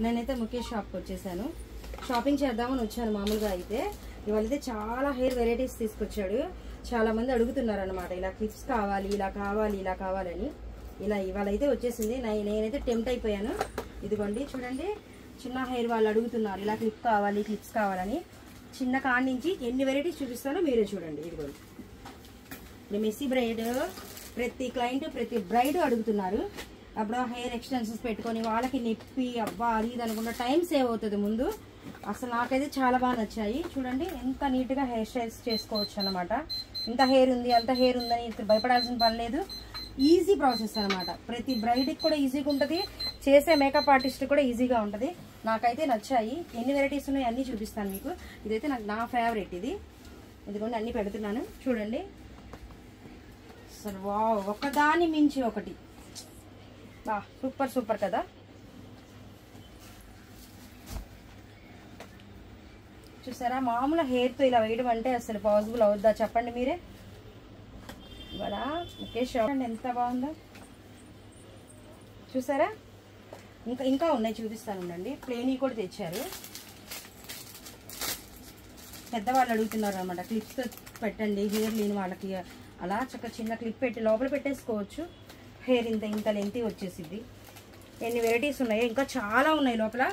నేనైతే ముఖేష్ షాప్కి వచ్చేసాను. షాపింగ్ చేద్దామని వచ్చాను. మామూలుగా అయితే ఇవాళైతే చాలా హెయిర్ వెరైటీస్ తీసుకొచ్చాడు. చాలా మంది అడుగుతున్నారు అనమాట, ఇలా క్లిప్స్ కావాలి, ఇలా కావాలి, ఇలా కావాలని. ఇలా ఇవాళైతే వచ్చేసింది. నేనైతే టెంప్ట్ అయిపోయాను. ఇదిగోండి చూడండి, చిన్న హెయిర్ వాళ్ళు అడుగుతున్నారు ఇలా క్లిప్ కావాలి, క్లిప్స్ కావాలని. చిన్న కాడి నుంచి ఎన్ని వెరైటీస్ చూపిస్తానో మీరే చూడండి. ఇదిగోండి, ఇప్పుడు మెస్సీ బ్రైడ్ ప్రతి క్లయింట్, ప్రతి బ్రైడ్ అడుగుతున్నారు. అప్పుడు హెయిర్ ఎక్స్టెన్షన్స్ పెట్టుకొని వాళ్ళకి నొప్పి అబ్బా అది ఇది అనుకుంటా టైం సేవ్ అవుతుంది ముందు. అసలు నాకైతే చాలా బాగా నచ్చాయి. చూడండి ఎంత నీట్గా హెయిర్ స్టైల్స్ చేసుకోవచ్చు అనమాట. ఇంత హెయిర్ ఉంది, అంత హెయిర్ ఉందని భయపడాల్సిన పని లేదు. ఈజీ ప్రాసెస్ అనమాట. ప్రతి బ్రైడ్కి కూడా ఈజీగా ఉంటుంది, చేసే మేకప్ ఆర్టిస్ట్ కూడా ఈజీగా ఉంటుంది. నాకైతే నచ్చాయి. ఎన్ని వెరైటీస్ ఉన్నాయో అన్నీ చూపిస్తాను మీకు. ఇదైతే నా ఫేవరెట్. ఇదిగోండి అన్నీ పెడుతున్నాను చూడండి. అసలు వావ్, ఒకదాని మించి ఒకటి. బా సూపర్ సూపర్ కదా. చూసారా, మామూలు హెయిర్తో ఇలా వేయడం అంటే అసలు పాసిబుల్ అవుద్దా చెప్పండి మీరే. ఇవాళ ముఖేష్ షాప్ ఎంత బాగుందో చూసారా. ఇంకా ఉన్నాయి చూపిస్తాను ఉండండి. ప్లేనీ కూడా తెచ్చారు. పెద్దవాళ్ళు అడుగుతున్నారు అనమాట, క్లిప్స్ పెట్టండి హెయిర్ లేని వాళ్ళకి. అలా చక్కగా చిన్న క్లిప్ పెట్టి లోపల పెట్టేసుకోవచ్చు. హెయిర్ ఇంత లెంతీ వచ్చేసిద్ది. ఎన్ని వెరైటీస్ ఉన్నాయో, ఇంకా చాలా ఉన్నాయి లోపల.